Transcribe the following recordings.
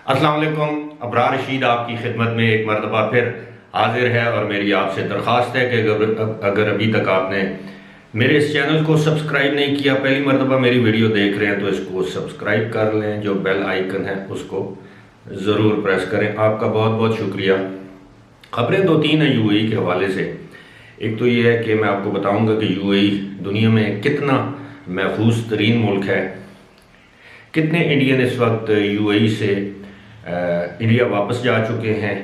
अस्सलाम वालेकुम। अबरार रशीद आपकी खिदमत में एक मरतबा फिर हाजिर है और मेरी आपसे दरख्वास्त है कि अगर अभी तक आपने मेरे इस चैनल को सब्सक्राइब नहीं किया, पहली मरतबा मेरी वीडियो देख रहे हैं तो इसको सब्सक्राइब कर लें, जो बेल आइकन है उसको ज़रूर प्रेस करें। आपका बहुत बहुत शुक्रिया। खबरें दो तीन हैं यूएई के हवाले से। एक तो ये है कि मैं आपको बताऊंगा कि यूएई दुनिया में कितना महफूज तरीन मुल्क है, कितने इंडियन इस वक्त यूएई से इंडिया वापस जा चुके हैं,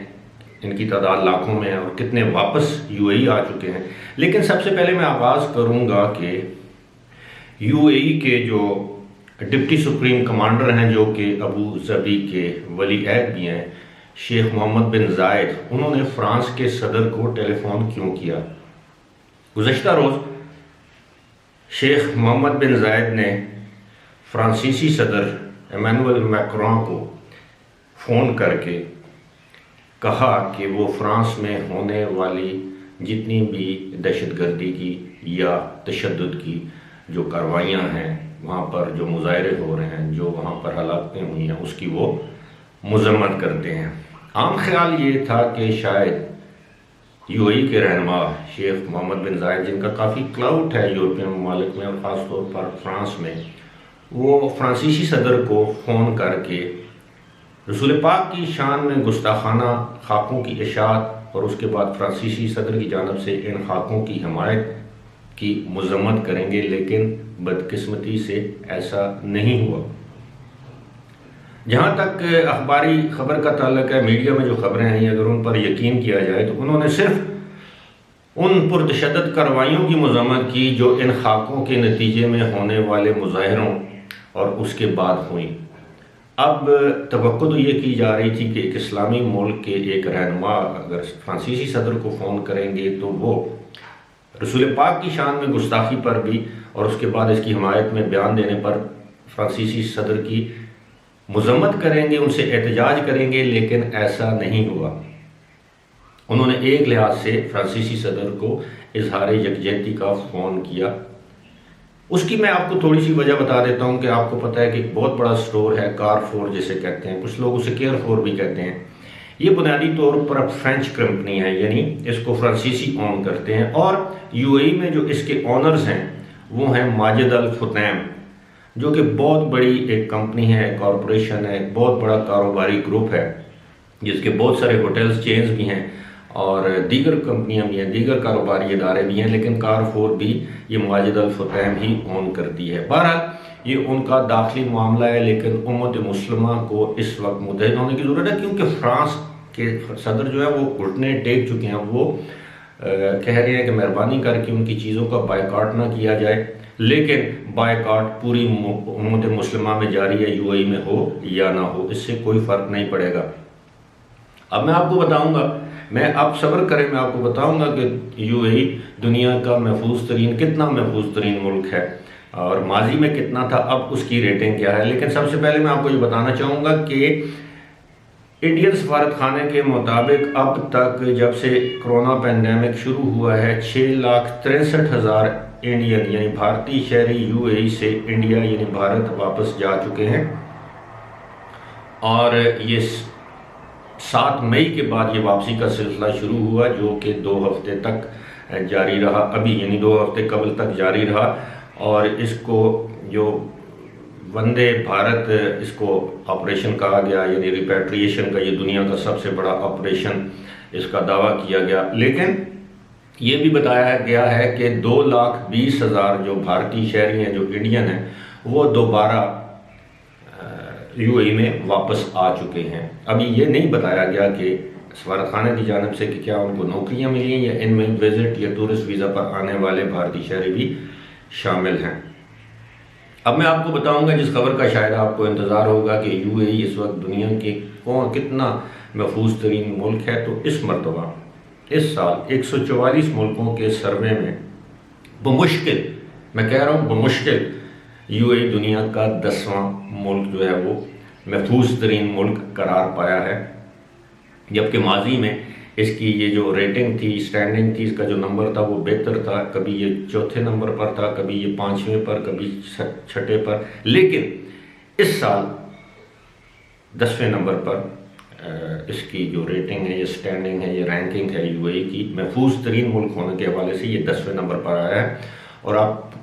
इनकी तादाद लाखों में है, और कितने वापस यूएई आ चुके हैं। लेकिन सबसे पहले मैं आगाज़ करूंगा कि यूएई के जो डिप्टी सुप्रीम कमांडर हैं, जो कि अबू ज़बी के वली अहद भी हैं, शेख मोहम्मद बिन जायद, उन्होंने फ्रांस के सदर को टेलीफोन क्यों किया। गुज़श्ता रोज़ शेख मोहम्मद बिन जायद ने फ्रांसीसी सदर इमैनुअल मैक्रों को फ़ोन करके कहा कि वो फ्रांस में होने वाली जितनी भी दहशतगर्दी की या तशद्दुद की जो कार्रवाइयाँ हैं, वहाँ पर जो मुजाहरे हो रहे हैं, जो वहाँ पर हलाकतें हुई हैं, उसकी वो मज़म्मत करते हैं। आम ख्याल ये था कि शायद यूएई के रहनुमा शेख मोहम्मद बिन जायद, जिनका काफ़ी क्लाउट है यूरोपियन ममालिक में और ख़ास तौर पर फ्रांस में, वो फ्रांसीसी सदर को फ़ोन करके रसूल पाक की शान में गुस्ताखाना खाकों की इशाअत और उसके बाद फ्रांसीसी सदर की जानब से इन खाकों की हमायत की मज़म्मत करेंगे। लेकिन बदकिस्मती से ऐसा नहीं हुआ। जहाँ तक अखबारी ख़बर का ताल्लुक है, मीडिया में जो ख़बरें आई, अगर उन पर यकीन किया जाए तो उन्होंने सिर्फ उन पुरतशद्दद कार्रवाइयों की मज़म्मत की जो इन खाकों के नतीजे में होने वाले मुजाहरों और उसके बाद हुई। अब तवक्को तो ये की जा रही थी कि एक इस्लामी मुल्क के एक रहनुमा अगर फ्रांसीसी सदर को फ़ोन करेंगे तो वो रसूल पाक की शान में गुस्ताखी पर भी और उसके बाद इसकी हमायत में बयान देने पर फ्रांसीसी सदर की मज़म्मत करेंगे, उनसे एहतजाज करेंगे। लेकिन ऐसा नहीं हुआ। उन्होंने एक लिहाज से फ्रांसीसी सदर को इजहार यकजहती का फ़ोन किया। उसकी मैं आपको थोड़ी सी वजह बता देता हूँ कि आपको पता है कि एक बहुत बड़ा स्टोर है, कारफोर जिसे कहते हैं, कुछ लोग उसे केयरफोर भी कहते हैं। ये बुनियादी तौर पर अब फ्रेंच कंपनी है, यानी इसको फ्रांसीसी ओन करते हैं। और यूएई में जो इसके ओनर्स हैं वो हैं माजिद अल फुतैम, जो कि बहुत बड़ी एक कंपनी है, कॉरपोरेशन है, एक बहुत बड़ा कारोबारी ग्रुप है जिसके बहुत सारे होटल्स चेन्स भी हैं और दीगर कंपनियां भी हैं, दीगर कारोबारी इदारे भी हैं। लेकिन कारफोर भी ये माजिद अल फुतैम ही ओन करती है। बहरहाल ये उनका दाखिली मामला है, लेकिन उम्मत मुस्लिमा को इस वक्त मुतहद होने की ज़रूरत है, क्योंकि फ्रांस के सदर जो है वो घुटने टेक चुके हैं। वो कह रहे हैं कि मेहरबानी करके उनकी चीज़ों का बायकॉट ना किया जाए, लेकिन बायकॉट पूरी उम्मत मुस्लिमा में जारी है, यूएई में हो या ना हो, इससे कोई फ़र्क नहीं पड़ेगा। अब मैं आपको बताऊँगा, मैं आप सब्र करें, मैं आपको बताऊंगा कि यूएई दुनिया का महफूज तरीन, कितना महफूज तरीन मुल्क है और माजी में कितना था, अब उसकी रेटिंग क्या है। लेकिन सबसे पहले मैं आपको ये बताना चाहूँगा कि इंडियन सफारत खाने के मुताबिक अब तक जब से कोरोना पैंडेमिक शुरू हुआ है 6,63,000 इंडियन यानी भारतीय शहरी यूएई से इंडिया यानी भारत वापस जा चुके हैं। और ये 7 मई के बाद ये वापसी का सिलसिला शुरू हुआ, जो कि 2 हफ्ते तक जारी रहा। अभी यानी 2 हफ्ते कबल तक जारी रहा। और इसको जो वंदे भारत इसको ऑपरेशन कहा गया, यानी रिपैट्रिएशन का ये दुनिया का सबसे बड़ा ऑपरेशन इसका दावा किया गया। लेकिन ये भी बताया गया है कि 2,20,000 जो भारतीय शहरी हैं, जो इंडियन हैं, वो दोबारा यूएई में वापस आ चुके हैं। अभी ये नहीं बताया गया कि सफारत खाना की जानब से कि क्या उनको नौकरियां मिली हैं या इनमें विजिट या टूरिस्ट वीज़ा पर आने वाले भारतीय शहरी भी शामिल हैं। अब मैं आपको बताऊंगा जिस खबर का शायद आपको इंतज़ार होगा कि यूएई इस वक्त दुनिया के कितना महफूज तरीन मुल्क है। तो इस मरतबा इस साल 144 मुल्कों के सर्वे में बमुश्किल, मैं कह रहा हूँ बमुश्किल, यूएई दुनिया का 10वां मुल्क जो है वो महफूज तरीन मुल्क करार पाया है। जबकि माजी में इसकी ये जो रेटिंग थी, स्टैंडिंग थी, इसका जो नंबर था वो बेहतर था। कभी ये 4थे नंबर पर था, कभी ये 5वें पर, कभी 6ठे पर। लेकिन इस साल 10ویں نمبر پر اس کی جو ریٹنگ ہے، یہ سٹینڈنگ ہے، یہ رینکنگ ہے یو اے ای کی، محفوظ ترین ملک ہونے کے حوالے سے یہ 10ویں نمبر پر آیا ہے۔ اور آپ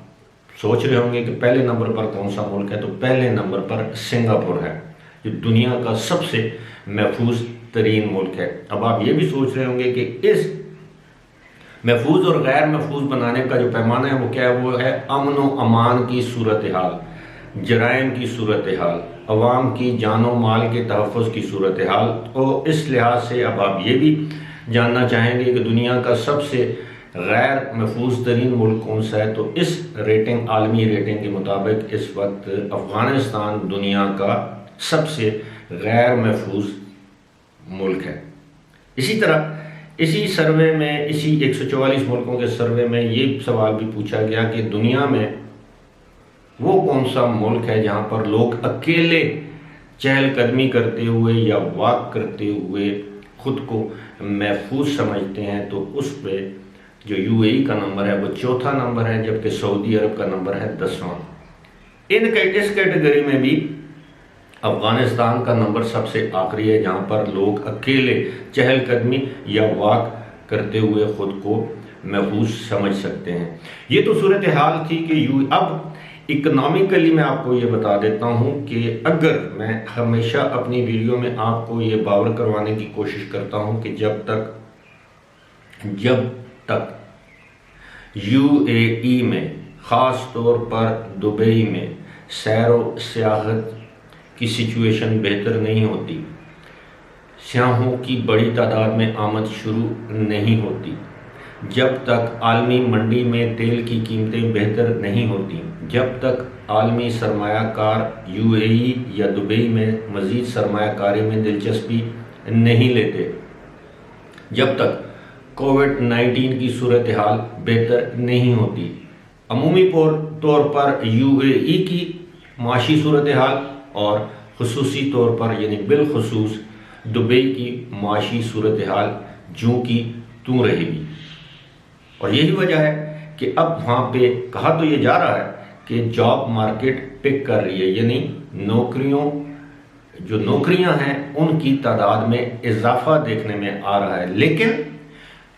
سوچ رہے ہوں گے کہ پہلے نمبر پر کون سا ملک ہے، تو پہلے نمبر پر سنگاپور ہے جو دنیا کا سب سے محفوظ ترین ملک ہے۔ اب آپ یہ بھی سوچ رہے ہوں گے کہ اس محفوظ اور غیر محفوظ بنانے کا جو پیمانہ ہے وہ کیا ہے؟ وہ ہے امن و امان کی صورتحال، جرائم کی صورتحال، عوام کی جان و مال کے تحفظ کی صورتحال۔ اور اس لحاظ سے اب آپ یہ بھی جاننا چاہیں گے کہ دنیا کا سب سے غیر محفوظ ترین ملک کون سا ہے، تو اس ریٹنگ، عالمی ریٹنگ کے مطابق اس وقت افغانستان دنیا کا سب سے غیر محفوظ ملک ہے۔ اسی طرح اسی سروے میں، اسی 144 ملکوں کے سروے میں یہ سوال بھی پوچھا گیا کہ دنیا میں وہ کون سا ملک ہے جہاں پر لوگ اکیلے چہل قدمی کرتے ہوئے یا واک کرتے ہوئے خود کو محفوظ سمجھتے ہیں، تو اس پہ جو یو اے ای کا نمبر ہے وہ 4تھا نمبر ہے، جبکہ سعودی عرب کا نمبر ہے 10واں۔ اس کیٹیگری میں بھی افغانستان کا نمبر سب سے آخری ہے، جہاں پر لوگ اکیلے چہل قدمی یا واک کرتے ہوئے خود کو محفوظ سمجھ سکتے ہیں۔ یہ تو صورتحال تھی کہ اب اکنامیکلی میں آپ کو یہ بتا دیتا ہوں کہ اگر میں ہمیشہ اپنی ویڈیو میں آپ کو یہ باور کروانے کی کوشش کرتا ہوں کہ جب تک یو اے ای میں، خاص طور پر دبئی میں سیر و سیاحت کی سچویشن بہتر نہیں ہوتی، سیاحوں کی بڑی تعداد میں آمد شروع نہیں ہوتی، جب تک عالمی منڈی میں تیل کی قیمتیں بہتر نہیں ہوتی، جب تک عالمی سرمایہ کار یو اے ای یا دبئی میں مزید سرمایہ کاری میں دلچسپی نہیں لیتے، جب تک کووڈ-19 کی صورتحال بہتر نہیں ہوتی، عمومی طور پر یو اے ای کی معاشی صورتحال اور خصوصی طور پر یعنی بالخصوص دبئی کی معاشی صورتحال جوں کی توں رہے گی۔ اور یہی وجہ ہے کہ اب وہاں پہ کہا تو یہ جا رہا ہے کہ جاب مارکیٹ پک کر رہی ہے، یعنی جو نوکریاں ہیں ان کی تعداد میں اضافہ دیکھنے میں آ رہا ہے، لیکن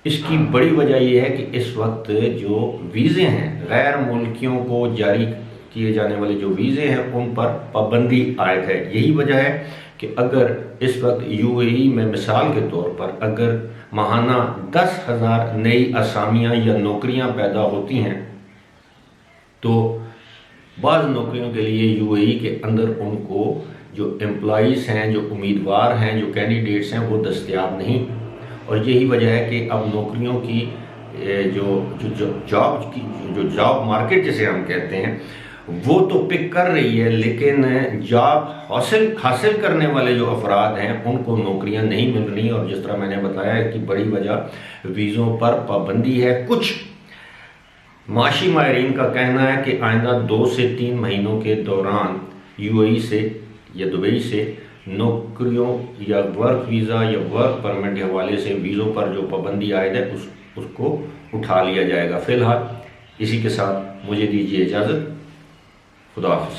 اس کی بڑی وجہ یہ ہے کہ اس وقت جو ویزے ہیں، غیر ملکیوں کو جاری کیے جانے والے جو ویزے ہیں ان پر پابندی عائد ہے۔ یہی وجہ ہے کہ اگر اس وقت یو اے ای میں مثال کے طور پر اگر ماہانہ 10,000 نئی اسامیاں یا نوکریاں پیدا ہوتی ہیں، تو بعض نوکریوں کے لیے یو اے ای کے اندر ان کو جو امپلائیز ہیں، جو امیدوار ہیں، جو کینڈیڈیٹس ہیں وہ دستیاب نہیں۔ اور یہی وجہ ہے کہ اب نوکریوں کی جو جاب مارکیٹ جسے ہم کہتے ہیں وہ تو پک کر رہی ہے، لیکن جاب حاصل کرنے والے جو افراد ہیں ان کو نوکریاں نہیں مل رہی، اور جس طرح میں نے بتایا ہے کہ بڑی وجہ ویزوں پر پابندی ہے۔ کچھ معاشی ماہرین کا کہنا ہے کہ آئندہ 2 سے 3 مہینوں کے دوران یو اے ای سے یا دبئی سے نوکریوں یا ورک ویزا یا ورک پرمٹ کے حوالے سے ویزوں پر جو پابندی عائد ہے اس کو اٹھا لیا جائے گا۔ فی الحال اسی کے ساتھ مجھے دیجیے اجازت، خدا حافظ۔